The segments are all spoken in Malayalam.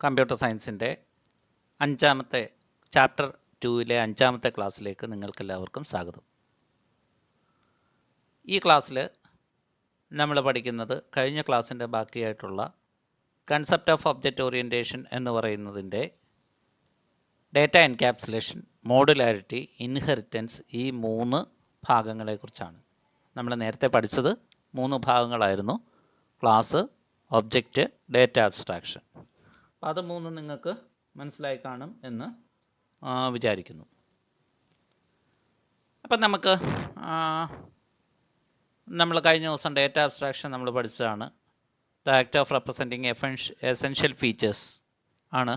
കമ്പ്യൂട്ടർ സയൻസിൻ്റെ ചാപ്റ്റർ 2-ലെ 5-ാമത്തെ ക്ലാസ്സിലേക്ക് നിങ്ങൾക്കെല്ലാവർക്കും സ്വാഗതം. ഈ ക്ലാസ്സിൽ നമ്മൾ പഠിക്കുന്നത് കഴിഞ്ഞ ക്ലാസ്സിൻ്റെ ബാക്കിയായിട്ടുള്ള കൺസെപ്റ്റ് ഓഫ് ഒബ്ജക്റ്റ് ഓറിയൻറ്റേഷൻ എന്ന് പറയുന്നതിൻ്റെ ഡേറ്റ എൻക്യാപ്സുലേഷൻ, മോഡുലാരിറ്റി, ഇൻഹെറിറ്റൻസ്, ഈ 3 ഭാഗങ്ങളെക്കുറിച്ചാണ്. നമ്മൾ നേരത്തെ പഠിച്ചത് 3 ഭാഗങ്ങളായിരുന്നു: ക്ലാസ്, ഒബ്ജക്റ്റ്, ഡേറ്റ അബ്സ്ട്രാക്ഷൻ. അപ്പോൾ അത് 3 നിങ്ങൾക്ക് മനസ്സിലായി കാണും എന്ന് വിചാരിക്കുന്നു. അപ്പം നമുക്ക് നമ്മൾ കഴിഞ്ഞ ദിവസം ഡേറ്റ അബ്സ്ട്രാക്ഷൻ നമ്മൾ പഠിച്ചതാണ്. The act of representing essential features ആണ്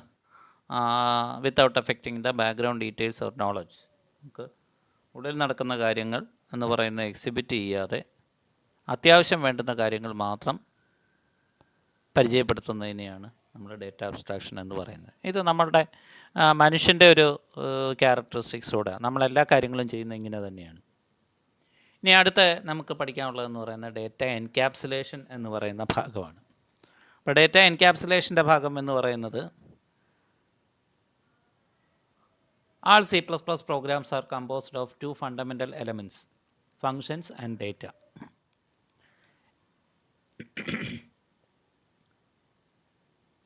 without affecting the background details or knowledge. നമുക്ക് ഉള്ളിൽ നടക്കുന്ന കാര്യങ്ങൾ എന്ന് പറയുന്നത് എക്സിബിറ്റ് ചെയ്യാതെ അത്യാവശ്യം വേണ്ടുന്ന കാര്യങ്ങൾ മാത്രം പരിചയപ്പെടുത്തുന്നതിനെയാണ് നമ്മൾ ഡേറ്റ അബ്സ്ട്രാക്ഷൻ എന്ന് പറയുന്നത്. ഇത് നമ്മളുടെ മനുഷ്യൻ്റെ ഒരു ക്യാരക്ടറിസ്റ്റിക്സോടെ നമ്മളെല്ലാ കാര്യങ്ങളും ചെയ്യുന്നത് ഇങ്ങനെ തന്നെയാണ്. ഇനി അടുത്ത നമുക്ക് പഠിക്കാനുള്ളതെന്ന് പറയുന്നത് ഡേറ്റ എൻക്യാപ്സുലേഷൻ എന്ന് പറയുന്ന ഭാഗമാണ്. അപ്പോൾ ഡേറ്റ എൻക്യാപ്സുലേഷൻ്റെ ഭാഗം എന്ന് പറയുന്നത് all C++ programs are composed of 2 fundamental elements, functions and data.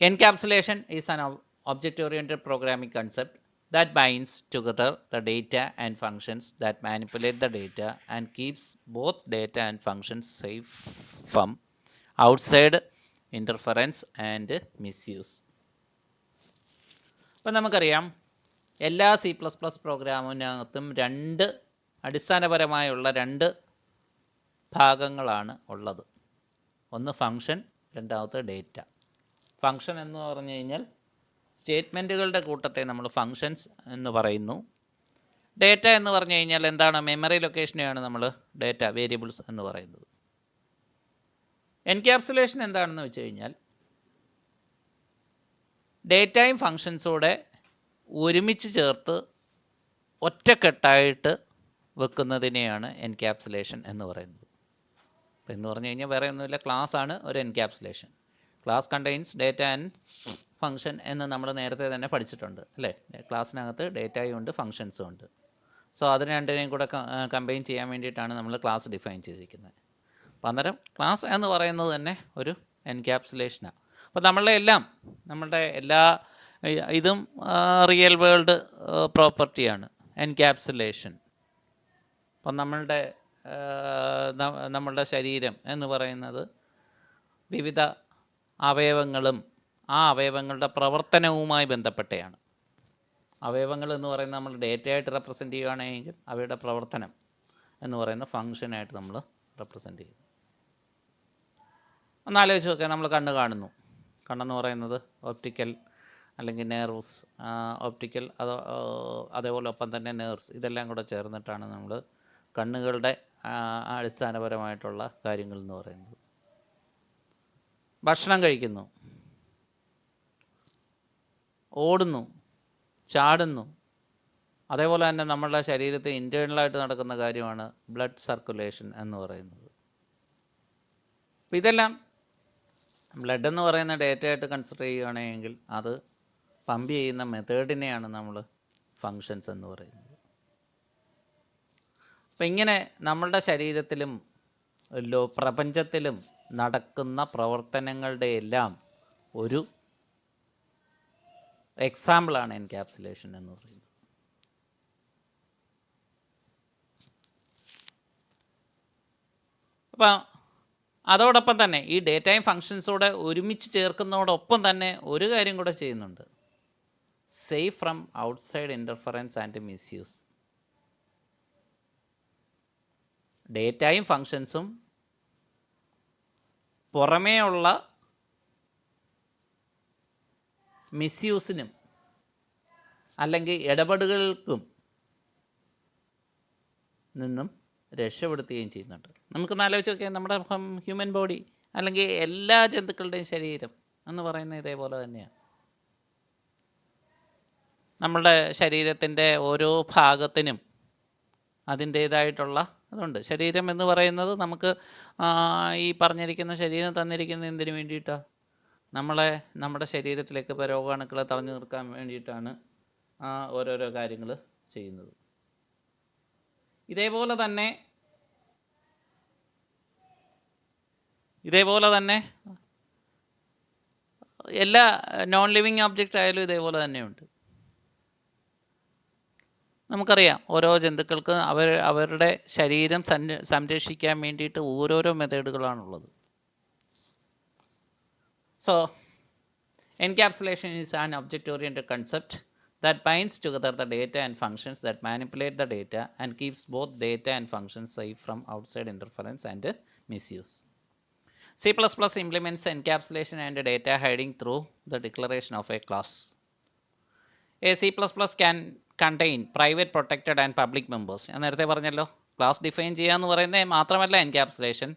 Encapsulation is an object-oriented programming concept that binds together the data and functions that manipulate the data and keeps both data and functions safe from outside interference and misuse. അപ്പോൾ നമുക്കറിയാം, എല്ലാ C++ പ്രോഗ്രാമിനകത്തും അടിസ്ഥാനപരമായുള്ള 2 ഭാഗങ്ങളാണ് ഉള്ളത്. ഒന്ന് ഫങ്ഷൻ, രണ്ടാമത്തെ ഡേറ്റ. ഫങ്ഷൻ എന്ന് പറഞ്ഞു കഴിഞ്ഞാൽ സ്റ്റേറ്റ്മെൻറ്റുകളുടെ കൂട്ടത്തെ നമ്മൾ ഫങ്ഷൻസ് എന്ന് പറയുന്നു. ഡേറ്റ എന്ന് പറഞ്ഞു കഴിഞ്ഞാൽ എന്താണ്? മെമ്മറി ലൊക്കേഷനെയാണ് നമ്മൾ ഡേറ്റ വേരിയബിൾസ് എന്ന് പറയുന്നത്. എൻക്യാപ്സുലേഷൻ എന്താണെന്ന് വെച്ച് കഴിഞ്ഞാൽ ഡേറ്റയും ഫങ്ഷൻസോടെ ഒരുമിച്ച് ചേർത്ത് ഒറ്റക്കെട്ടായിട്ട് വെക്കുന്നതിനെയാണ് എൻക്യാപ്സുലേഷൻ എന്ന് പറയുന്നത്. അപ്പോൾ എന്ന് പറഞ്ഞു കഴിഞ്ഞാൽ വേറെ ഒന്നുമില്ല, ക്ലാസ് ആണ് ഒരു encapsulation. Class contains data and function എന്ന് നമ്മൾ നേരത്തെ തന്നെ പഠിച്ചിട്ടുണ്ട്, അല്ലേ? ക്ലാസ്സിനകത്ത് ഡേറ്റയും ഉണ്ട്, ഫങ്ഷൻസും ഉണ്ട്. സോ അതിന് രണ്ടിനെയും കൂടെ കമ്പൈൻ ചെയ്യാൻ വേണ്ടിയിട്ടാണ് നമ്മൾ ക്ലാസ് ഡിഫൈൻ ചെയ്തിരിക്കുന്നത്. അപ്പോൾ അന്നേരം ക്ലാസ് എന്ന് പറയുന്നത് തന്നെ ഒരു എൻക്യാപ്സുലേഷനാണ്. അപ്പോൾ നമ്മളുടെ എല്ലാ ഇതും റിയൽ വേൾഡ് പ്രോപ്പർട്ടിയാണ് എൻക്യാപ്സുലേഷൻ. അപ്പം നമ്മളുടെ ശരീരം എന്ന് പറയുന്നത് വിവിധ അവയവങ്ങളും ആ അവയവങ്ങളുടെ പ്രവർത്തനവുമായി ബന്ധപ്പെട്ടയാണ്. അവയവങ്ങൾ എന്ന് പറയുന്നത് നമ്മൾ ഡേറ്റയായിട്ട് റെപ്രസെൻ്റ് ചെയ്യുകയാണെങ്കിൽ അവയുടെ പ്രവർത്തനം എന്ന് പറയുന്ന ഫങ്ഷനായിട്ട് നമ്മൾ റെപ്രസെൻ്റ് ചെയ്യുന്നു. ഒന്നാലോചിച്ച് നോക്കുക, നമ്മൾ കണ്ണ് കാണുന്നു. കണ്ണെന്ന് പറയുന്നത് ഓപ്റ്റിക്കൽ അല്ലെങ്കിൽ നെർവ്സ്, ഓപ്റ്റിക്കൽ അതേപോലെ ഒപ്പം തന്നെ നെർവ്സ്, ഇതെല്ലാം കൂടെ ചേർന്നിട്ടാണ് നമ്മൾ കണ്ണുകളുടെ അടിസ്ഥാനപരമായിട്ടുള്ള കാര്യങ്ങൾ എന്ന് പറയുന്നത്. ഭക്ഷണം കഴിക്കുന്നു, ഓടുന്നു, ചാടുന്നു. അതേപോലെ തന്നെ നമ്മളുടെ ശരീരത്തിൽ ഇൻറ്റേർണലായിട്ട് നടക്കുന്ന കാര്യമാണ് ബ്ലഡ് സർക്കുലേഷൻ എന്ന് പറയുന്നത്. അപ്പോൾ ഇതെല്ലാം ബ്ലഡ് എന്ന് പറയുന്ന ഡേറ്റയായിട്ട് കൺസിഡർ ചെയ്യുകയാണെങ്കിൽ അത് പമ്പ് ചെയ്യുന്ന മെത്തേഡിനെയാണ് നമ്മൾ ഫങ്ഷൻസ് എന്ന് പറയുന്നത്. അപ്പം ഇങ്ങനെ നമ്മളുടെ ശരീരത്തിലും പ്രപഞ്ചത്തിലും നടക്കുന്ന പ്രവർത്തനങ്ങളുടെ എല്ലാം ഒരു എക്സാമ്പിളാണ് എൻക്യാപ്സുലേഷൻ എന്ന് പറയുന്നത്. അപ്പം അതോടൊപ്പം തന്നെ ഈ ഡേറ്റയും ഫങ്ഷൻസോടെ ഒരുമിച്ച് ചേർക്കുന്നതോടൊപ്പം തന്നെ ഒരു കാര്യം കൂടെ ചെയ്യുന്നുണ്ട്: safe from outside interference and misuse. ഡേറ്റയും ഫങ്ഷൻസും പുറമേയുള്ള മിസ്യൂസിനും അല്ലെങ്കിൽ ഇടപെടലുകൾക്കും നിന്നും രക്ഷപ്പെടുത്തുകയും ചെയ്യുന്നുണ്ട്. നമുക്കൊന്ന് ആലോചിച്ച് നോക്കിയാൽ നമ്മുടെ ഹ്യൂമൻ ബോഡി അല്ലെങ്കിൽ എല്ലാ ജന്തുക്കളുടെയും ശരീരം എന്ന് പറയുന്നത് ഇതേപോലെ തന്നെയാണ്. നമ്മളുടെ ശരീരത്തിൻ്റെ ഓരോ ഭാഗത്തിനും അതിൻ്റേതായിട്ടുള്ള അതുണ്ട്. ശരീരം എന്ന് പറയുന്നത് നമുക്ക് ഈ പറഞ്ഞിരിക്കുന്ന ശരീരം തന്നിരിക്കുന്നത് എന്തിനു വേണ്ടിയിട്ടാണ്? നമ്മുടെ ശരീരത്തിലേക്ക് ഇപ്പോൾ രോഗാണുക്കളെ തടഞ്ഞു നിർത്താൻ വേണ്ടിയിട്ടാണ് ആ ഓരോരോ കാര്യങ്ങൾ ചെയ്യുന്നത്. ഇതേപോലെ തന്നെ എല്ലാ നോൺ ലിവിങ് ഒബ്ജക്റ്റ് ആയാലും ഇതേപോലെ തന്നെയുണ്ട്. നമുക്കറിയാം ഓരോ ജന്തുക്കൾക്ക് അവരുടെ ശരീരം സംരക്ഷിക്കാൻ വേണ്ടിയിട്ട് ഓരോരോ മെത്തേഡുകളാണുള്ളത്. So encapsulation is an object oriented concept that binds together the data and functions that manipulate the data and keeps both data and functions safe from outside interference and misuse. C++ implements encapsulation and data hiding through the declaration of a class. A C++ can contain private, protected and public members. ഞാൻ നേരത്തെ പറഞ്ഞല്ലോ, ക്ലാസ് ഡിഫൈൻ ചെയ്യുക എന്ന് പറയുന്നത് മാത്രമല്ല എൻക്യാപ്സുലേഷൻ,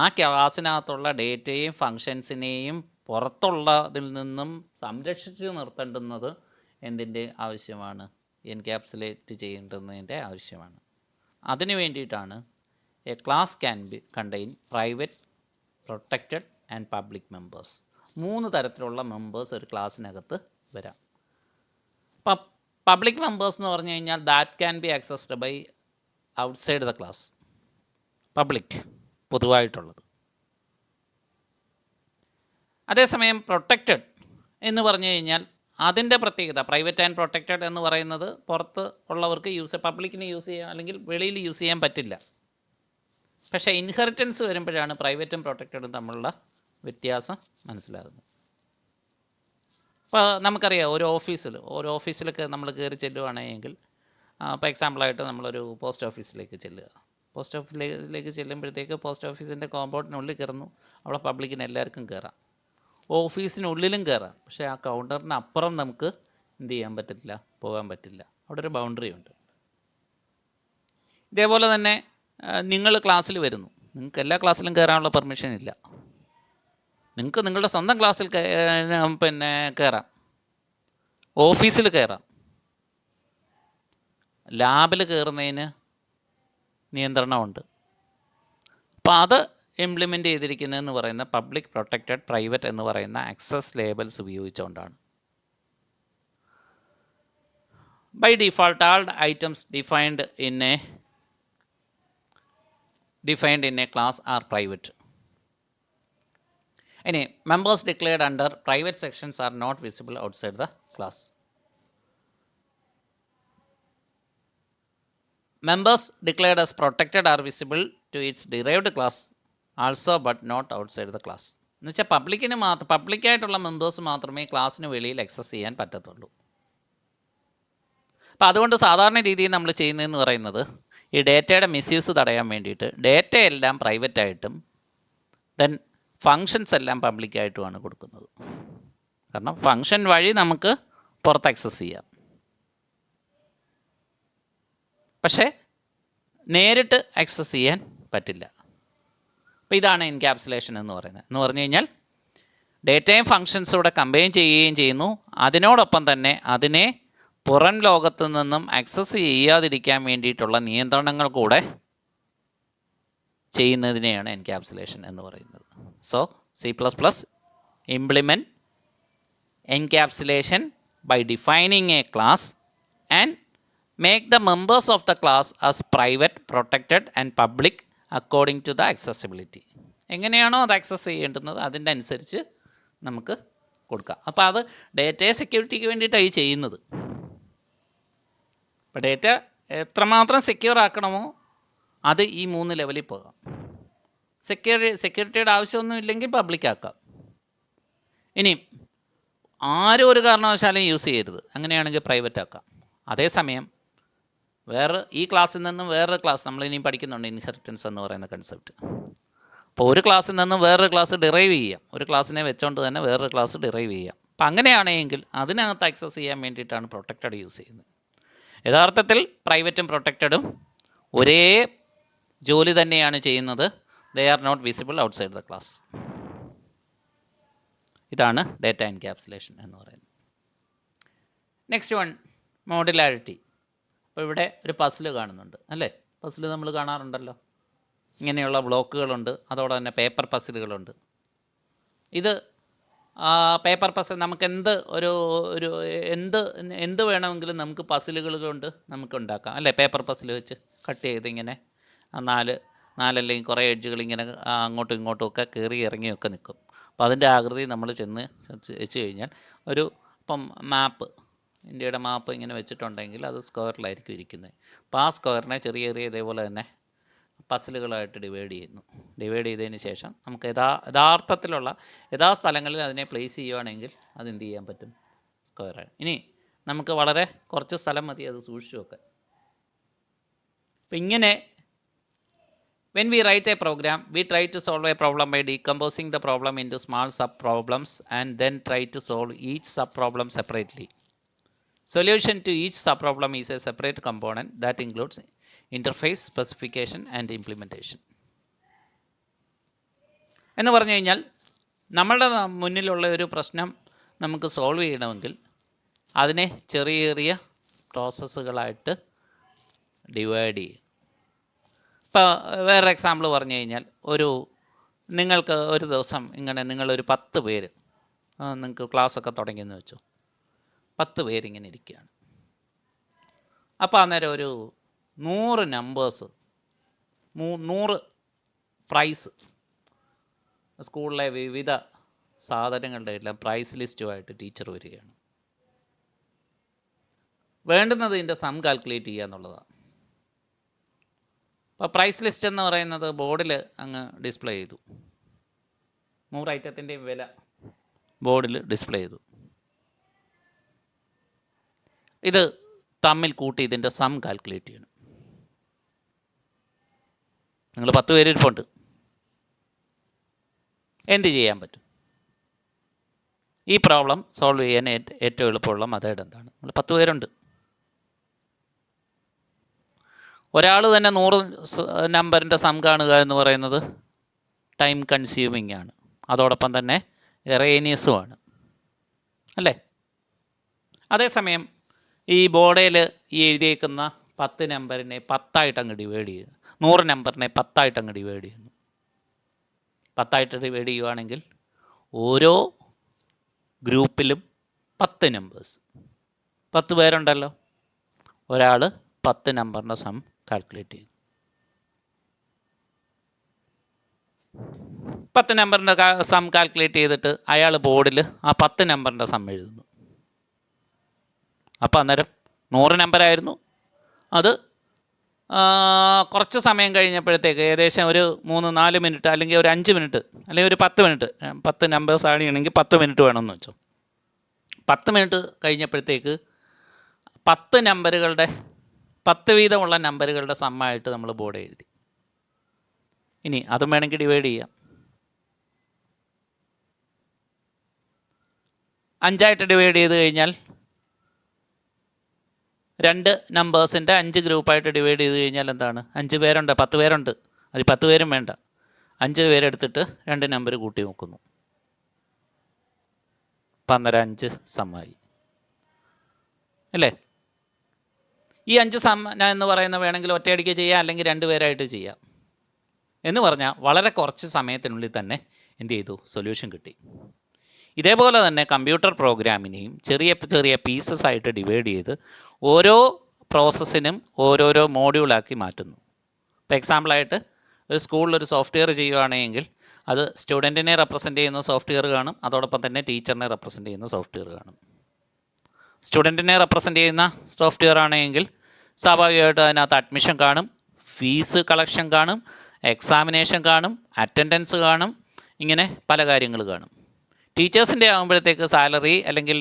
ആ ക്ലാസ്സിനകത്തുള്ള ഡേറ്റയും ഫങ്ഷൻസിനെയും പുറത്തുള്ളതിൽ നിന്നും സംരക്ഷിച്ച് നിർത്തേണ്ടുന്നത് എന്തിൻ്റെ ആവശ്യമാണ്? എൻക്യാപ്സുലേറ്റ് ചെയ്യേണ്ടുന്നതിൻ്റെ ആവശ്യമാണ്. അതിനു വേണ്ടിയിട്ടാണ് A class can be contain private, protected and public members. 3 തരത്തിലുള്ള മെമ്പേഴ്സ് ഒരു ക്ലാസ്സിനകത്ത് വരാം. പബ്ലിക് മെമ്പേഴ്സ് എന്ന് പറഞ്ഞു കഴിഞ്ഞാൽ that can be accessed by outside the class. Public, പൊതുവായിട്ടുള്ളത്. അതേസമയം പ്രൊട്ടക്റ്റഡ് എന്ന് പറഞ്ഞു കഴിഞ്ഞാൽ അതിൻ്റെ പ്രത്യേകത, പ്രൈവറ്റ് ആൻഡ് പ്രൊട്ടക്റ്റഡ് എന്ന് പറയുന്നത് പുറത്ത് ഉള്ളവർക്ക് പബ്ലിക്കിന് യൂസ് ചെയ്യാൻ അല്ലെങ്കിൽ വെളിയിൽ യൂസ് ചെയ്യാൻ പറ്റില്ല. പക്ഷേ ഇൻഹെറിറ്റൻസ് വരുമ്പോഴാണ് പ്രൈവറ്റും പ്രൊട്ടക്റ്റഡും തമ്മിലുള്ള വ്യത്യാസം മനസ്സിലാകുന്നത്. ഇപ്പോൾ നമുക്കറിയാം ഓരോ ഓഫീസിലൊക്കെ നമ്മൾ കയറി ചെല്ലുവാണെങ്കിൽ, ഇപ്പോൾ എക്സാമ്പിളായിട്ട് നമ്മളൊരു പോസ്റ്റ് ഓഫീസിലേക്ക് ചെല്ലുക. പോസ്റ്റ് ഓഫീസിലേക്ക് ചെല്ലുമ്പോഴത്തേക്ക് പോസ്റ്റ് ഓഫീസിൻ്റെ കോമ്പൗണ്ടിനുള്ളിൽ കയറുന്നു, അവിടെ പബ്ലിക്കിന് എല്ലാവർക്കും കയറാം, ഓഫീസിനുള്ളിലും കയറാം. പക്ഷേ ആ കൗണ്ടറിന് അപ്പുറം നമുക്ക് എന്ത് ചെയ്യാൻ പറ്റില്ല, പോകാൻ പറ്റില്ല. അവിടെ ഒരു ബൗണ്ടറി ഉണ്ട്. ഇതേപോലെ തന്നെ നിങ്ങൾ ക്ലാസ്സിൽ വരുന്നു, നിങ്ങൾക്ക് എല്ലാ ക്ലാസ്സിലും കയറാനുള്ള പെർമിഷൻ ഇല്ല. നിങ്ങൾക്ക് നിങ്ങളുടെ സ്വന്തം ക്ലാസ്സിൽ കയറാം, ഓഫീസിൽ കയറാം. ലാബിൽ കയറുന്നതിന് നിയന്ത്രണമുണ്ട്. അപ്പോൾ അത് ഇംപ്ലിമെൻ്റ് ചെയ്തിരിക്കുന്നതെന്ന് പറയുന്ന പബ്ലിക്, പ്രൊട്ടക്റ്റഡ്, പ്രൈവറ്റ് എന്ന് പറയുന്ന ആക്സസ് ലേബൽസ് ഉപയോഗിച്ചുകൊണ്ടാണ്. By default all items defined in a class are private. ഇനി members declared under private sections are not visible outside the class. Members declared as protected are visible to its derived class also but not outside the class. എന്ന് വെച്ചാൽ പബ്ലിക്കായിട്ടുള്ള മെമ്പേഴ്സ് മാത്രമേ ക്ലാസ്സിന് വെളിയിൽ ആക്സസ് ചെയ്യാൻ പറ്റത്തുള്ളൂ. അപ്പോൾ അതുകൊണ്ട് സാധാരണ രീതിയിൽ നമ്മൾ ചെയ്യുന്നതെന്ന് പറയുന്നത് ഈ ഡേറ്റയുടെ മിസ്യൂസ് തടയാൻ വേണ്ടിയിട്ട് ഡേറ്റ എല്ലാം പ്രൈവറ്റായിട്ടും ദെൻ ഫങ്ഷൻസ് എല്ലാം പബ്ലിക്കായിട്ടുമാണ് കൊടുക്കുന്നത്. കാരണം ഫങ്ഷൻ വഴി നമുക്ക് പുറത്ത് ആക്സസ് ചെയ്യാം, പക്ഷേ നേരിട്ട് ആക്സസ് ചെയ്യാൻ പറ്റില്ല. അപ്പോൾ ഇതാണ് എൻക്യാപ്സുലേഷൻ എന്ന് പറഞ്ഞു കഴിഞ്ഞാൽ ഡേറ്റയും ഫങ്ഷൻസും കൂടെ കമ്പൈൻ ചെയ്യുകയും ചെയ്യുന്നു, അതിനോടൊപ്പം തന്നെ അതിനെ പുറം ലോകത്തു നിന്നും ആക്സസ് ചെയ്യാതിരിക്കാൻ വേണ്ടിയിട്ടുള്ള നിയന്ത്രണങ്ങൾ കൂടെ ചെയ്യുന്നതിനെയാണ് എൻക്യാപ്സുലേഷൻ എന്ന് പറയുന്നത്. So C++ implement encapsulation by defining a class and make the members of the class as private, protected and public according to the accessibility. എങ്ങനെയാണോ അത് ആക്സസ് ചെയ്യേണ്ടുന്നത് അതിൻ്റെ അനുസരിച്ച് നമുക്ക് കൊടുക്കാം. അപ്പോൾ അത് ഡേറ്റയെ സെക്യൂരിറ്റിക്ക് വേണ്ടിയിട്ടാണ് ഈ ചെയ്യുന്നത്. അപ്പോൾ ഡേറ്റ എത്രമാത്രം സെക്യൂർ ആക്കണമോ അത് ഈ 3 ലെവലിൽ പോകാം. സെക്യൂരിറ്റിയുടെ ആവശ്യമൊന്നും ഇല്ലെങ്കിൽ പബ്ലിക് ആക്കാം. ഇനി ആരും ഒരു കാരണവശാലും യൂസ് ചെയ്യരുത്, അങ്ങനെയാണെങ്കിൽ പ്രൈവറ്റ് ആക്കാം. അതേസമയം ഈ ക്ലാസ്സിൽ നിന്നും വേറൊരു ക്ലാസ് നമ്മളിനിയും പഠിക്കുന്നുണ്ട്, ഇൻഹെറിറ്റൻസ് എന്ന് പറയുന്ന കൺസെപ്റ്റ്. അപ്പോൾ ഒരു ക്ലാസ്സിൽ നിന്നും വേറൊരു ക്ലാസ് ഡിറൈവ് ചെയ്യാം, ഒരു ക്ലാസ്സിനെ വെച്ചുകൊണ്ട് തന്നെ വേറൊരു ക്ലാസ് ഡിറൈവ് ചെയ്യാം. അപ്പോൾ അങ്ങനെയാണെങ്കിൽ അതിനകത്ത് ആക്സസ് ചെയ്യാൻ വേണ്ടിയിട്ടാണ് പ്രൊട്ടക്റ്റഡ് യൂസ് ചെയ്യുന്നത്. യഥാർത്ഥത്തിൽ പ്രൈവറ്റും പ്രൊട്ടക്റ്റഡും ഒരേ ജോലി തന്നെയാണ് ചെയ്യുന്നത്. They are not visible outside the class. ഇതാണ് ഡേറ്റ എൻക്യാപ്സുലേഷൻ എന്ന് പറയുന്നത്. Next one, modularity. അപ്പോൾ ഇവിടെ ഒരു പസിൽ കാണുന്നുണ്ട് അല്ലേ? പസിൽ നമ്മൾ കാണാറുണ്ടല്ലോ, ഇങ്ങനെയുള്ള ബ്ലോക്കുകളുണ്ട്, അതോടെ തന്നെ പേപ്പർ പസിലുകളുണ്ട്. ഇത് പേപ്പർ പസിൽ നമുക്ക് ഒരു ഒരു എന്ത് വേണമെങ്കിലും നമുക്ക് പസിലുകൾ കൊണ്ട് നമുക്ക് ഉണ്ടാക്കാം അല്ലേ? പേപ്പർ പസിൽ വെച്ച് കട്ട് ചെയ്ത് ഇങ്ങനെ നാലല്ലെങ്കിൽ കുറേ എഡ്ജുകൾ ഇങ്ങനെ അങ്ങോട്ടും ഇങ്ങോട്ടും ഒക്കെ കയറി ഇറങ്ങിയൊക്കെ നിൽക്കും. അപ്പോൾ അതിൻ്റെ ആകൃതി നമ്മൾ ചെന്ന് വെച്ച് കഴിഞ്ഞാൽ ഇപ്പം ഇന്ത്യയുടെ മാപ്പ് ഇങ്ങനെ വെച്ചിട്ടുണ്ടെങ്കിൽ അത് സ്ക്വയറിലായിരിക്കും ഇരിക്കുന്നത്. അപ്പോൾ ആ സ്ക്വയറിനെ ചെറിയ ചെറിയ ഇതേപോലെ തന്നെ പസിലുകളായിട്ട് ഡിവൈഡ് ചെയ്തതിന് ശേഷം നമുക്ക് യഥാർത്ഥത്തിലുള്ള സ്ഥലങ്ങളിൽ അതിനെ പ്ലേസ് ചെയ്യുകയാണെങ്കിൽ അതെന്ത് ചെയ്യാൻ പറ്റും? സ്ക്വയറാണ്. ഇനി നമുക്ക് വളരെ കുറച്ച് സ്ഥലം മതി അത് സൂക്ഷിച്ചു വെക്കാൻ. അപ്പം ഇങ്ങനെ when we write a program, we try to solve a problem by decomposing the problem into small sub-problems and then try to solve each sub-problem separately. Solution to each sub-problem is a separate component that includes interface, specification and implementation. എന്ന് പറഞ്ഞു കഴിഞ്ഞാൽ നമ്മളുടെ മുന്നിലുള്ള ഒരു പ്രശ്നം നമുക്ക് സോൾവ് ചെയ്യണമെങ്കിൽ അതിനെ ചെറിയ ചെറിയ പ്രോസസ്സുകളായിട്ട് ഡിവൈഡ് ചെയ്യും. ഇപ്പോൾ വേറെ എക്സാമ്പിൾ പറഞ്ഞു കഴിഞ്ഞാൽ നിങ്ങൾക്ക് ഒരു ദിവസം ഇങ്ങനെ നിങ്ങളൊരു 10 പേര് നിങ്ങൾക്ക് ക്ലാസ്സൊക്കെ തുടങ്ങിയെന്ന് വെച്ചു, 10 പേരിങ്ങനെ ഇരിക്കുകയാണ്. അപ്പോൾ അന്നേരം ഒരു 100 നമ്പേഴ്സ് 100 പ്രൈസ് സ്കൂളിലെ വിവിധ സാധനങ്ങളുടെ എല്ലാം പ്രൈസ് ലിസ്റ്റുമായിട്ട് ടീച്ചർ വരികയാണ്. വേണ്ടുന്നത് ഇതിൻ്റെ സം കാൽക്കുലേറ്റ് ചെയ്യുക എന്നുള്ളതാണ്. അപ്പോൾ പ്രൈസ് ലിസ്റ്റ് എന്ന് പറയുന്നത് ബോർഡിൽ അങ്ങ് ഡിസ്പ്ലേ ചെയ്തു. 100 ഐറ്റത്തിൻ്റെയും വില ബോർഡിൽ ഡിസ്പ്ലേ ചെയ്തു. ഇത് തമ്മിൽ കൂട്ടി ഇതിൻ്റെ സം കാൽക്കുലേറ്റ് ചെയ്യണം. നിങ്ങൾ 10 പേരിരിപ്പുണ്ട്, എന്ത് ചെയ്യാൻ പറ്റും? ഈ പ്രോബ്ലം സോൾവ് ചെയ്യാൻ ഏറ്റവും എളുപ്പമുള്ള മെത്തേഡ് എന്താണ്? നമ്മൾ 10 പേരുണ്ട്, ഒരാൾ തന്നെ 100 നമ്പറിൻ്റെ സം കാണുക എന്ന് പറയുന്നത് ടൈം കൺസ്യൂമിങ് ആണ്, അതോടൊപ്പം തന്നെ എറേനിയസുമാണ് അല്ലേ? അതേസമയം ഈ ബോർഡിൽ ഈ എഴുതിയേക്കുന്ന 10 നമ്പറിനെ 10 അങ്ങ് ഡിവൈഡ് ചെയ്യുക, 100 നമ്പറിനെ 10 അങ്ങ് ഡിവൈഡ് ചെയ്യുന്നു. 10 ഡിവൈഡ് ചെയ്യുകയാണെങ്കിൽ ഓരോ ഗ്രൂപ്പിലും 10 നമ്പേഴ്സ്, 10 പേരുണ്ടല്ലോ, ഒരാൾ 10 നമ്പറിൻ്റെ സം കാൽക്കുലേറ്റ് ചെയ്തു. 10 നമ്പറിൻ്റെ സം കാൽക്കുലേറ്റ് ചെയ്തിട്ട് അയാൾ ബോർഡിൽ ആ 10 നമ്പറിൻ്റെ സം എഴുതുന്നു. അപ്പോൾ അന്നേരം 100 നമ്പറായിരുന്നു, അത് കുറച്ച് സമയം കഴിഞ്ഞപ്പോഴത്തേക്ക് ഏകദേശം ഒരു 3-4 മിനിറ്റ് അല്ലെങ്കിൽ ഒരു 5 മിനിറ്റ് അല്ലെങ്കിൽ ഒരു 10 മിനിറ്റ്, 10 നമ്പേഴ്സ് ആഡ് ചെയ്യണമെങ്കിൽ 10 മിനിറ്റ് വേണമെന്ന് വെച്ചോ. 10 മിനിറ്റ് കഴിഞ്ഞപ്പോഴത്തേക്ക് 10 നമ്പറുകളുടെ 10 വീതമുള്ള നമ്പറുകളുടെ സമ്മായിട്ട് നമ്മൾ ബോർഡ് എഴുതി. ഇനി അതും വേണമെങ്കിൽ ഡിവൈഡ് ചെയ്യാം. 5 ഡിവൈഡ് ചെയ്ത് കഴിഞ്ഞാൽ 2 നമ്പേഴ്സിൻ്റെ 5 ഗ്രൂപ്പായിട്ട് ഡിവൈഡ് ചെയ്ത് കഴിഞ്ഞാൽ എന്താണ്? 5 പേരുണ്ട്, 10 പേരുണ്ട്, അത് 10 പേരും വേണ്ട, 5 പേരെടുത്തിട്ട് 2 നമ്പർ കൂട്ടി നോക്കുന്നു. 5 സമ്മായി അല്ലേ? ഈ 5 സം എന്ന് പറയുന്നത് വേണമെങ്കിൽ ഒറ്റയടിക്ക് ചെയ്യാം, അല്ലെങ്കിൽ 2 പേരായിട്ട് ചെയ്യാം. എന്ന് പറഞ്ഞാൽ വളരെ കുറച്ച് സമയത്തിനുള്ളിൽ തന്നെ എന്ത് ചെയ്തു? സൊല്യൂഷൻ കിട്ടി. ഇതേപോലെ തന്നെ കമ്പ്യൂട്ടർ പ്രോഗ്രാമിനെയും ചെറിയ ചെറിയ പീസസ് ആയിട്ട് ഡിവൈഡ് ചെയ്ത് ഓരോ പ്രോസസ്സിനും ഓരോരോ മോഡ്യൂളാക്കി മാറ്റുന്നു. ഇപ്പോൾ എക്സാമ്പിളായിട്ട് ഒരു സ്കൂളിലൊരു സോഫ്റ്റ്വെയർ ചെയ്യുകയാണെങ്കിൽ അത് സ്റ്റുഡൻറ്റിനെ റെപ്രസെൻ്റ് ചെയ്യുന്ന സോഫ്റ്റ്വെയർ കാണും, അതോടൊപ്പം തന്നെ ടീച്ചറിനെ റെപ്രസെൻ്റ് ചെയ്യുന്ന സോഫ്റ്റ്വെയർ കാണും. സ്റ്റുഡൻറ്റിനെ റെപ്രസെൻ്റ് ചെയ്യുന്ന സോഫ്റ്റ്വെയർ ആണെങ്കിൽ സ്വാഭാവികമായിട്ടും അതിനകത്ത് അഡ്മിഷൻ കാണും, ഫീസ് കളക്ഷൻ കാണും, എക്സാമിനേഷൻ കാണും, അറ്റൻഡൻസ് കാണും, ഇങ്ങനെ പല കാര്യങ്ങൾ കാണും. ടീച്ചേഴ്സിൻ്റെ ആകുമ്പോഴത്തേക്ക് സാലറി അല്ലെങ്കിൽ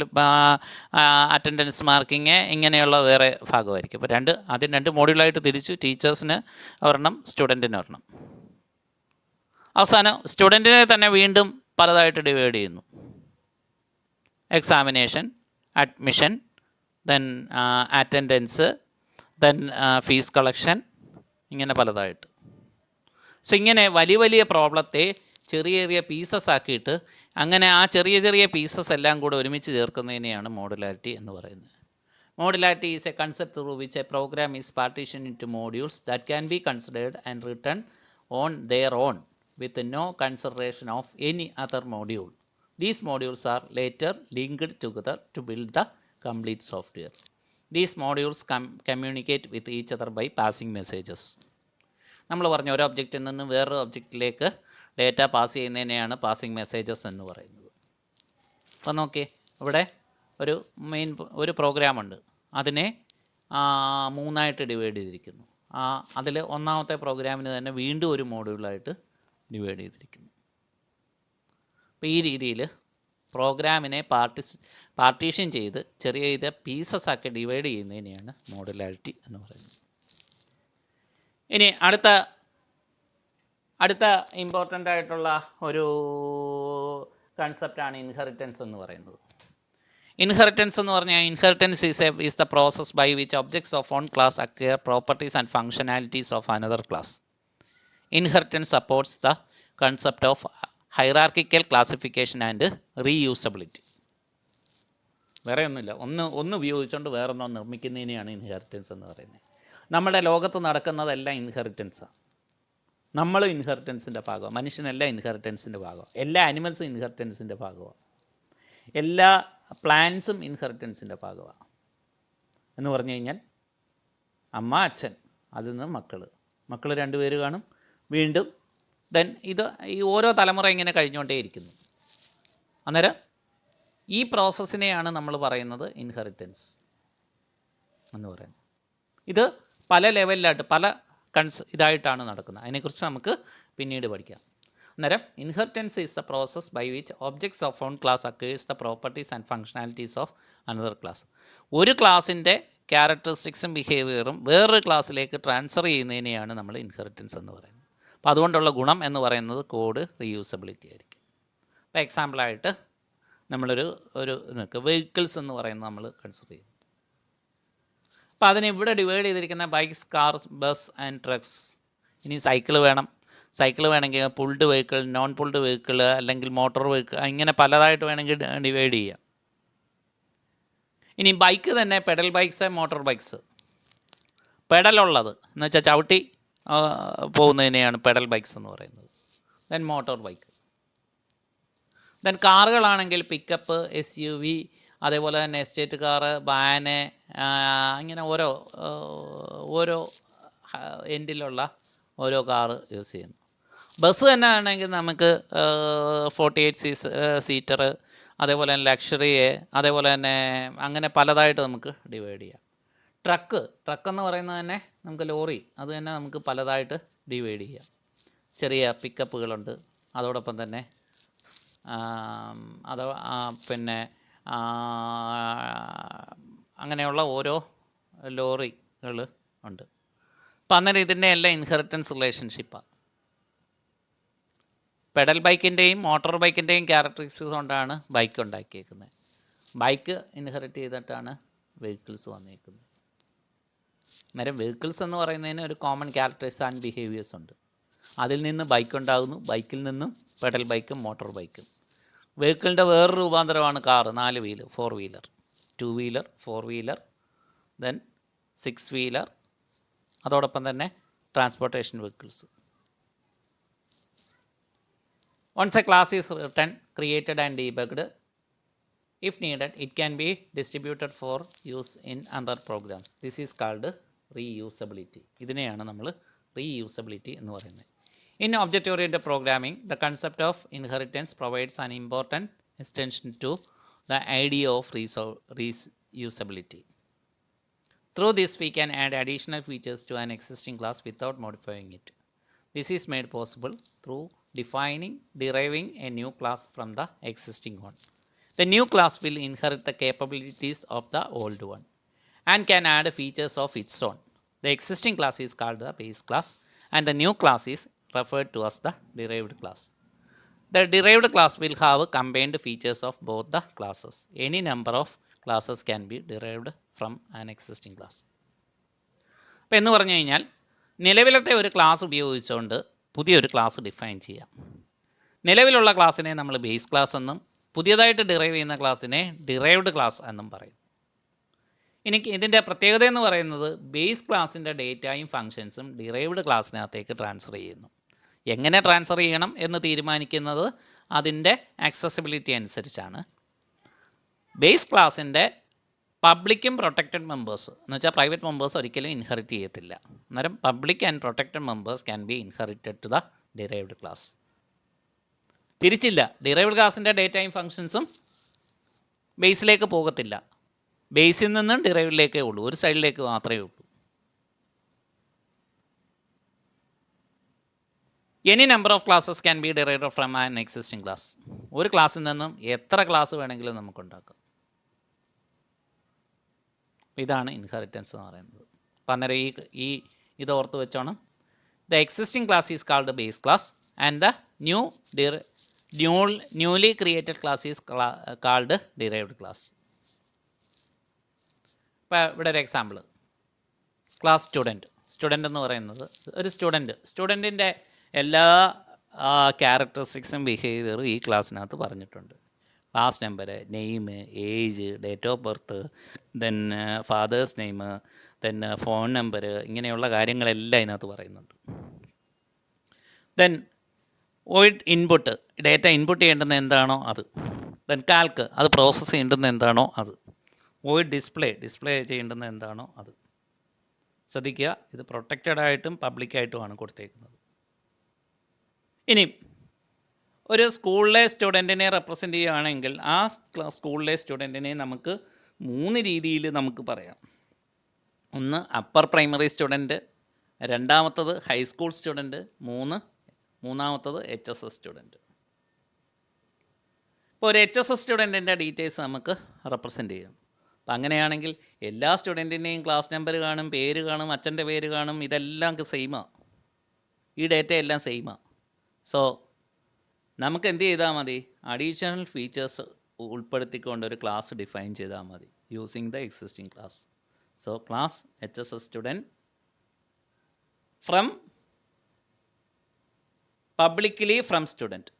അറ്റൻഡൻസ് മാർക്കിങ് ഇങ്ങനെയുള്ള വേറെ ഭാഗമായിരിക്കും. അപ്പോൾ ആദ്യം 2 മോഡ്യൂളായിട്ട് തിരിച്ചു, ടീച്ചേഴ്സിന് ഒരെണ്ണം, സ്റ്റുഡൻറ്റിന് ഒരെണ്ണം. അവസാനം സ്റ്റുഡൻറ്റിനെ തന്നെ വീണ്ടും പലതായിട്ട് ഡിവൈഡ് ചെയ്യുന്നു. Examination, admission, then attendance, then fees collection, ഇങ്ങനെ പലതായിട്ട്. സോ ഇങ്ങനെ വലിയ വലിയ പ്രോബ്ലത്തെ ചെറിയ ചെറിയ പീസസ് ആക്കിയിട്ട് അങ്ങനെ ആ ചെറിയ ചെറിയ പീസസ് എല്ലാം കൂടെ ഒരുമിച്ച് ചേർക്കുന്നതിനെയാണ് മോഡുലാരിറ്റി എന്ന് പറയുന്നത്. Modularity is a concept through which a program is partition in to modules that can be considered and written on their own with no consideration of any other module These modules are later linked together to build the complete software. These modules communicate with each other by passing messages. നമ്മൾ പറഞ്ഞ ഒരു ഒബ്ജക്റ്റിൽ നിന്ന് വേറൊരു ഒബ്ജക്റ്റിലേക്ക് ഡേറ്റ പാസ് ചെയ്യുന്നതിനെയാണ് പാസിംഗ് മെസ്സേജസ് എന്ന് പറയുന്നത്. അപ്പോൾ നോക്കി, ഇവിടെ ഒരു പ്രോഗ്രാമുണ്ട്. അതിനെ 3ആയിട്ട് ഡിവൈഡ് ചെയ്തിരിക്കുന്നു. അതിൽ ഒന്നാമത്തെ പ്രോഗ്രാമിന് തന്നെ വീണ്ടും ഒരു മോഡ്യൂളായിട്ട് ഡിവൈഡ് ചെയ്തിരിക്കുന്നു. അപ്പോൾ ഈ രീതിയിൽ പ്രോഗ്രാമിനെ പാർട്ടീഷൻ ചെയ്ത് ചെറിയ പീസസ് ആക്കി ഡിവൈഡ് ചെയ്യുന്നതിനെയാണ് മോഡുലാരിറ്റി എന്ന് പറയുന്നത്. ഇനി അടുത്ത ഇമ്പോർട്ടൻ്റ് ആയിട്ടുള്ള ഒരു കൺസെപ്റ്റാണ് ഇൻഹെറിറ്റൻസ് എന്ന് പറയുന്നത്. ഇൻഹെറിറ്റൻസ് എന്ന് പറഞ്ഞാൽ inheritance is the process by which objects of one class acquire properties and functionalities of another class. Inheritance supports the concept of hierarchical classification and reusability. വേറെ ഒന്നുമില്ല, ഒന്ന് ഉപയോഗിച്ചുകൊണ്ട് വേറൊന്നും നിർമ്മിക്കുന്നതിനെയാണ് ഇൻഹെറിറ്റൻസ് എന്ന് പറയുന്നത്. നമ്മുടെ ലോകത്ത് നടക്കുന്നതെല്ലാം ഇൻഹെറിറ്റൻസാണ്. നമ്മൾ ഇൻഹെറിറ്റൻസിൻ്റെ ഭാഗമാണ്. മനുഷ്യനെല്ലാം ഇൻഹെറിറ്റൻസിൻ്റെ ഭാഗമാണ്. എല്ലാ ആനിമൽസും ഇൻഹെറിറ്റൻസിൻ്റെ ഭാഗമാണ്. എല്ലാ പ്ലാന്റ്സും ഇൻഹെറിറ്റൻസിൻ്റെ ഭാഗമാണ്. എന്ന് പറഞ്ഞു കഴിഞ്ഞാൽ അമ്മ, അച്ഛൻ, അതിൽ നിന്ന് മക്കൾ 2 പേര് കാണും. വീണ്ടും ഈ ഓരോ തലമുറ ഇങ്ങനെ കഴിഞ്ഞുകൊണ്ടേയിരിക്കുന്നു. അന്നേരം ഈ പ്രോസസ്സിനെയാണ് നമ്മൾ പറയുന്നത് ഇൻഹെറിറ്റൻസ് എന്ന് പറയുന്നത്. ഇത് പല ലെവലിലായിട്ട് ഇതായിട്ടാണ് നടക്കുന്നത്. അതിനെക്കുറിച്ച് നമുക്ക് പിന്നീട് പഠിക്കാം. അന്നേരം inheritance is the process by which objects of one class acquires the properties and functionalities of another class. ഒരു ക്ലാസ്സിൻ്റെ ക്യാരക്ടറിസ്റ്റിക്സും ബിഹേവിയറും വേറൊരു ക്ലാസ്സിലേക്ക് ട്രാൻസ്ഫർ ചെയ്യുന്നതിനെയാണ് നമ്മൾ ഇൻഹെറിറ്റൻസ് എന്ന് പറയുന്നത്. അപ്പോൾ അതുകൊണ്ടുള്ള ഗുണം എന്ന് പറയുന്നത് കോഡ് റീയൂസബിലിറ്റി ആയിരിക്കും. ഇപ്പോൾ എക്സാമ്പിളായിട്ട് നമ്മളൊരു വെഹിക്കിൾസ് എന്ന് പറയുന്നത് നമ്മൾ കൺസിഡർ ചെയ്യുന്നു. അപ്പോൾ അതിനെ ഇവിടെ ഡിവൈഡ് ചെയ്തിരിക്കുന്ന bikes, cars, bus and trucks. ഇനി സൈക്കിൾ വേണമെങ്കിൽ pulled vehicle, non pulled vehicle, അല്ലെങ്കിൽ മോട്ടോർ വെഹിക്കിൾ, ഇങ്ങനെ പലതായിട്ട് വേണമെങ്കിൽ ഡിവൈഡ് ചെയ്യാം. ഇനി ബൈക്ക് തന്നെ പെഡൽ ബൈക്സ്, മോട്ടോർ ബൈക്സ്. പെഡലുള്ളത് എന്ന് വെച്ചാൽ ചവിട്ടി പോകുന്നതിനെയാണ് പെഡൽ ബൈക്സ് എന്ന് പറയുന്നത്. Then motor bike. ദെൻ കാറുകളാണെങ്കിൽ പിക്കപ്പ്, SUV, അതേപോലെ തന്നെ എസ്റ്റേറ്റ് കാറ്, വാന്, ഇങ്ങനെ ഓരോ എൻഡിലുള്ള ഓരോ കാറ് യൂസ് ചെയ്യുന്നു. ബസ് തന്നെ ആണെങ്കിൽ നമുക്ക് 48 സീറ്റർ, അതേപോലെ തന്നെ ലക്ഷറി, അതേപോലെ തന്നെ അങ്ങനെ പലതായിട്ട് നമുക്ക് ഡിവൈഡ് ചെയ്യാം. ട്രക്ക് എന്ന് പറയുന്നത് തന്നെ നമുക്ക് ലോറി, അത് തന്നെ നമുക്ക് പലതായിട്ട് ഡിവൈഡ് ചെയ്യാം. ചെറിയ പിക്കപ്പുകളുണ്ട്, അതോടൊപ്പം തന്നെ പിന്നെ അങ്ങനെയുള്ള ഓരോ ലോറികൾ ഉണ്ട്. അപ്പം അന്നേരം ഇതിൻ്റെ എല്ലാം ഇൻഹെറിറ്റൻസ് റിലേഷൻഷിപ്പാണ്. പെഡൽ ബൈക്കിൻ്റെയും മോട്ടോർ ബൈക്കിൻ്റെയും ക്യാരക്ടറിസ്റ്റിക്സ് കൊണ്ടാണ് ബൈക്ക് ഉണ്ടാക്കിയേക്കുന്നത്. ബൈക്ക് ഇൻഹെറിറ്റ് ചെയ്തിട്ടാണ് വെഹിക്കിൾസ് വന്നിരിക്കുന്നത്. അന്നേരം വെഹിക്കിൾസ് എന്ന് പറയുന്നതിന് ഒരു കോമൺ ക്യാരക്ടറിസ്റ്റിക്സ് ആൻഡ് ബിഹേവിയേഴ്സ് ഉണ്ട്. അതിൽ നിന്ന് ബൈക്ക് ഉണ്ടാകുന്നു, ബൈക്കിൽ നിന്നും പെഡൽ ബൈക്കും മോട്ടോർ ബൈക്കും. വെഹിക്കിളിൻ്റെ വേറൊരു രൂപാന്തരമാണ് car. 4 wheel, 4 wheeler, 2 wheeler, 4 wheeler, then 6 wheeler, അതോടൊപ്പം തന്നെ transportation vehicles. Once a class is written, created and debugged, if needed, it can be distributed for use in other programs. This is called reusability. ഇതിനെയാണ് നമ്മൾ reusability എന്ന് പറയുന്നത്. In object-oriented programming, the concept of inheritance provides an important extension to the idea of reusability. Through this, we can add additional features to an existing class without modifying it. This is made possible through deriving a new class from the existing one. The new class will inherit the capabilities of the old one and can add features of its own. The existing class is called the base class, and the new class is referred to as the derived class. The derived class will have combined features of both the classes. Any number of classes can be derived from an existing class. അപ്പോൾ എന്ന് പറഞ്ഞു കഴിഞ്ഞാൽ നിലവിലത്തെ ഒരു ക്ലാസ് ഉപയോഗിച്ചുകൊണ്ട് പുതിയൊരു ക്ലാസ് ഡിഫൈൻ ചെയ്യാം. നിലവിലുള്ള ക്ലാസ്സിനെ നമ്മൾ ബേസ് ക്ലാസ് എന്നും പുതിയതായിട്ട് ഡിറൈവ് ചെയ്യുന്ന ക്ലാസ്സിനെ ഡിറൈവ്ഡ് ക്ലാസ് എന്നും പറയും. എനിക്ക് ഇതിൻ്റെ പ്രത്യേകത എന്ന് പറയുന്നത് ബേസ് ക്ലാസ്സിൻ്റെ ഡേറ്റയും ഫങ്ഷൻസും ഡിറൈവ്ഡ് ക്ലാസ്സിനകത്തേക്ക് ട്രാൻസ്ഫർ ചെയ്യുന്നു. എങ്ങനെ ട്രാൻസ്ഫർ ചെയ്യണം എന്ന് തീരുമാനിക്കുന്നത് അതിൻ്റെ ആക്സസിബിലിറ്റി അനുസരിച്ചാണ്. ബേസ് ക്ലാസ്സിൻ്റെ പബ്ലിക്കും പ്രൊട്ടക്റ്റഡ് മെമ്പേഴ്സ് എന്ന് വെച്ചാൽ പ്രൈവറ്റ് മെമ്പേഴ്സ് ഒരിക്കലും ഇൻഹെറിറ്റ് ചെയ്യത്തില്ല. അന്നേരം public and protected members can be inherited to the derived class. തിരിച്ചില്ല, ഡിറൈവ്ഡ് ക്ലാസ്സിൻ്റെ ഡേറ്റയും ഫങ്ഷൻസും ബേസിലേക്ക് പോകത്തില്ല. ബേസിൽ നിന്നും ഡിറൈവിലേക്കേ ഉള്ളൂ, ഒരു സൈഡിലേക്ക് മാത്രമേ ഉള്ളൂ. Any number of classes can be derived from an existing class. ഒരു ക്ലാസ്സിൽ നിന്നും എത്ര ക്ലാസ് വേണമെങ്കിലും നമുക്കുണ്ടാക്കാം. ഇതാണ് ഇൻഹെറിറ്റൻസ് എന്ന് പറയുന്നത്. അപ്പം അന്നേരം ഇത് ഓർത്ത് വെച്ചോണം. The existing class is called base class and the newly created class is called derived class. ഇപ്പോൾ ഇവിടെ ഒരു എക്സാമ്പിൾ, ക്ലാസ് സ്റ്റുഡൻറ്റ് എന്ന് പറയുന്നത് ഒരു സ്റ്റുഡൻറ്റിൻ്റെ എല്ലാ ക്യാരക്ടറിസ്റ്റിക്സും ബിഹേവിയറും ഈ ക്ലാസ്സിനകത്ത് പറഞ്ഞിട്ടുണ്ട്. Class number, name, age, date of birth, then fathers name, then phone number, ഇങ്ങനെയുള്ള കാര്യങ്ങളെല്ലാം ഇതിനകത്ത് പറയുന്നുണ്ട്. Then void input, data input ചെയ്യേണ്ടുന്ന എന്താണോ അത്. ദെൻ കാൽക്ക്, അത് പ്രോസസ്സ് ചെയ്യേണ്ടുന്ന എന്താണോ അത്. വോയിഡ് ഡിസ്പ്ലേ ചെയ്യേണ്ടുന്ന എന്താണോ അത്. ശ്രദ്ധിക്കുക, ഇത് പ്രൊട്ടക്റ്റഡ് ആയിട്ടും പബ്ലിക്കായിട്ടുമാണ് കൊടുത്തേക്കുന്നത്. ഇനി ഒരു സ്കൂളിലെ സ്റ്റുഡൻറ്റിനെ റെപ്രസെൻ്റ് ചെയ്യുകയാണെങ്കിൽ ആ സ്കൂളിലെ സ്റ്റുഡൻറ്റിനെ നമുക്ക് 3 രീതിയിൽ നമുക്ക് പറയാം. ഒന്ന് അപ്പർ പ്രൈമറി സ്റ്റുഡൻറ്റ്, രണ്ടാമത്തത് ഹൈസ്കൂൾ സ്റ്റുഡൻറ്റ്, മൂന്നാമത്തത് HSS സ്റ്റുഡൻറ്റ്. ഇപ്പോൾ ഒരു HSS സ്റ്റുഡൻറ്റിൻ്റെ ഡീറ്റെയിൽസ് നമുക്ക് റെപ്രസെൻ്റ് ചെയ്യാം. അപ്പം അങ്ങനെയാണെങ്കിൽ എല്ലാ സ്റ്റുഡൻറ്റിൻ്റെയും ക്ലാസ് നമ്പർ കാണും, പേര് കാണും, അച്ഛൻ്റെ പേര് കാണും, ഇതെല്ലാം സെയിമാണ്. ഈ ഡേറ്റ എല്ലാം സെയിമാണ്. സോ നമുക്ക് എന്ത് ചെയ്താൽ മതി, അഡീഷണൽ ഫീച്ചേഴ്സ് ഉൾപ്പെടുത്തിക്കൊണ്ട് ഒരു ക്ലാസ് ഡിഫൈൻ ചെയ്താൽ മതി using the existing class. So class HSS student from publicly from student.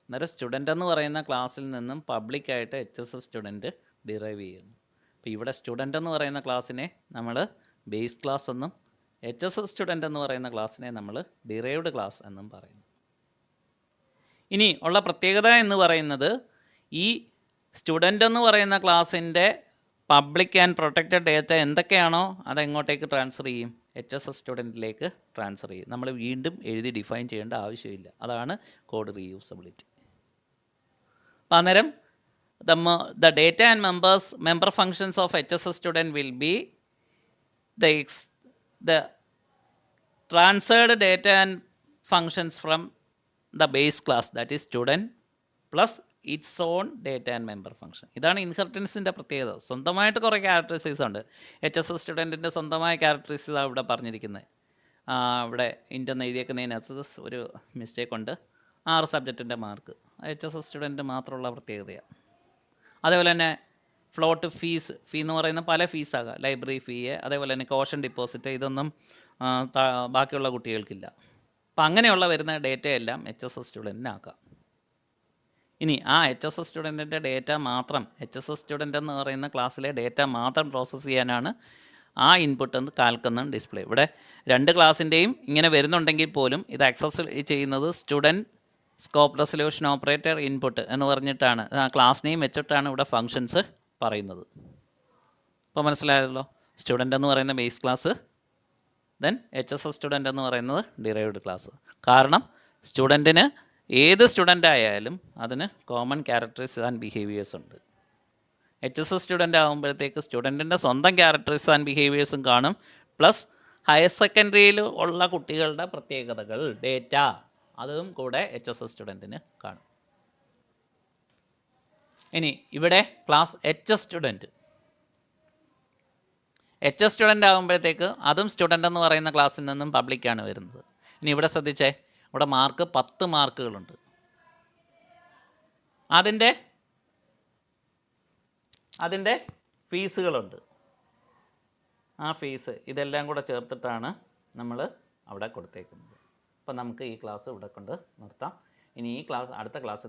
അന്നേരം സ്റ്റുഡൻ്റ് എന്ന് പറയുന്ന ക്ലാസ്സിൽ നിന്നും പബ്ലിക്കായിട്ട് HSS സ്റ്റുഡൻറ്റ് ഡിറൈവ് ചെയ്യുന്നു. അപ്പോൾ ഇവിടെ സ്റ്റുഡൻ്റ് എന്ന് പറയുന്ന ക്ലാസ്സിനെ നമ്മൾ ബേസ് ക്ലാസ് എന്നും HSS സ്റ്റുഡൻ്റ് എന്ന് പറയുന്ന ക്ലാസ്സിനെ നമ്മൾ ഡിറൈവ്ഡ് ക്ലാസ് എന്നും പറയുന്നു. ഇനി ഉള്ള പ്രത്യേകത എന്ന് പറയുന്നത്, ഈ സ്റ്റുഡൻ്റ് എന്ന് പറയുന്ന ക്ലാസ്സിൻ്റെ പബ്ലിക് ആൻഡ് പ്രൊട്ടക്റ്റഡ് ഡേറ്റ എന്തൊക്കെയാണോ അതെങ്ങോട്ടേക്ക് ട്രാൻസ്ഫർ ചെയ്യും, HSS സ്റ്റുഡൻറ്റിലേക്ക് ട്രാൻസ്ഫർ ചെയ്യും. നമ്മൾ വീണ്ടും എഴുതി ഡിഫൈൻ ചെയ്യേണ്ട ആവശ്യമില്ല. അതാണ് കോഡ് റീയൂസബിലിറ്റി. അപ്പം അന്നേരം the data and member functions of HSS student will be the transferred data and functions from the base class, that is student plus its own data and member function. ഇതാണ് ഇൻഹെറിറ്റൻസിൻ്റെ പ്രത്യേകത. സ്വന്തമായിട്ട് കുറേ ക്യാരക്ടറിസ്റ്റിക്സ് ഉണ്ട്. HSS സ്റ്റുഡൻറ്റിൻ്റെ സ്വന്തമായ ക്യാരക്ടറിസ്റ്റിക്സ് ഇവിടെ പറഞ്ഞിരിക്കുന്നത്. ഇവിടെ ഇൻ്റെന്ന് എഴുതിയേക്കുന്നതിനകത്ത് ഒരു മിസ്റ്റേക്ക് ഉണ്ട്. 6 സബ്ജക്റ്റിൻ്റെ മാർക്ക് HSS സ്റ്റുഡൻറ്റ് മാത്രമുള്ള പ്രത്യേകതയാണ്. അതേപോലെ തന്നെ ഫ്ലോട്ട് ഫീ എന്ന് പറയുന്ന പല ഫീസാകാം, ലൈബ്രറി ഫീ, അതേപോലെ തന്നെ കോഷൻ ഡിപ്പോസിറ്റ്, ഇതൊന്നും ബാക്കിയുള്ള കുട്ടികൾക്കില്ല. അപ്പം അങ്ങനെയുള്ള വരുന്ന ഡേറ്റയെല്ലാം HSS സ്റ്റുഡൻറ്റിനാക്കാം. ഇനി ആ HSS സ്റ്റുഡൻറ്റിൻ്റെ ഡേറ്റ മാത്രം, HSS സ്റ്റുഡൻ്റ് എന്ന് പറയുന്ന ക്ലാസ്സിലെ ഡേറ്റ മാത്രം പ്രോസസ്സ് ചെയ്യാനാണ് ആ ഇൻപുട്ട് എന്ന് കാൽക്കുന്നും ഡിസ്പ്ലേ. ഇവിടെ 2 ക്ലാസ്സിൻ്റെയും ഇങ്ങനെ വരുന്നുണ്ടെങ്കിൽ പോലും ഇത് ആക്സസ് ചെയ്യുന്നത് student scope resolution operator input എന്ന് പറഞ്ഞിട്ടാണ്, ആ ക്ലാസ് നെയിം വെച്ചിട്ടാണ് ഇവിടെ ഫങ്ഷൻസ് പറയുന്നത്. അപ്പോൾ മനസ്സിലായല്ലോ, സ്റ്റുഡൻ്റ് എന്ന് പറയുന്ന base class, then HSS student എന്ന് പറയുന്നത് ഡിറൈവ്ഡ് ക്ലാസ്. കാരണം സ്റ്റുഡൻറ്റിന് ഏത് സ്റ്റുഡൻ്റ് ആയാലും അതിന് കോമൺ ക്യാരക്ടറിസ്റ്റിക്സ് ആൻഡ് ബിഹേവിയേഴ്സ് ഉണ്ട്. HSS സ്റ്റുഡൻ്റ് ആകുമ്പോഴത്തേക്ക് സ്റ്റുഡൻറ്റിൻ്റെ സ്വന്തം ക്യാരക്ടറിസ്റ്റിക്സ് ആൻഡ് ബിഹേവിയേഴ്സും കാണും, പ്ലസ് ഹയർ സെക്കൻഡറിയിൽ ഉള്ള കുട്ടികളുടെ പ്രത്യേകതകൾ, ഡേറ്റ, അതും കൂടെ HSS സ്റ്റുഡൻറ്റിന് കാണും. ഇനി ഇവിടെ ക്ലാസ് HS സ്റ്റുഡൻറ്റ് ആകുമ്പോഴത്തേക്ക് അതും സ്റ്റുഡൻ്റ് എന്ന് പറയുന്ന ക്ലാസ്സിൽ നിന്നും പബ്ലിക്കാണ് വരുന്നത്. ഇനി ഇവിടെ ശ്രദ്ധിച്ചേ, ഇവിടെ മാർക്ക് 10 മാർക്കുകളുണ്ട്. അതിൻ്റെ ഫീസുകളുണ്ട്. ആ ഫീസ് ഇതെല്ലാം കൂടെ ചേർത്തിട്ടാണ് നമ്മൾ അവിടെ കൊടുത്തേക്കുന്നത്. അപ്പം നമുക്ക് ഈ ക്ലാസ് ഇവിടെ കൊണ്ട് നിർത്താം. ഇനി അടുത്ത ക്ലാസ്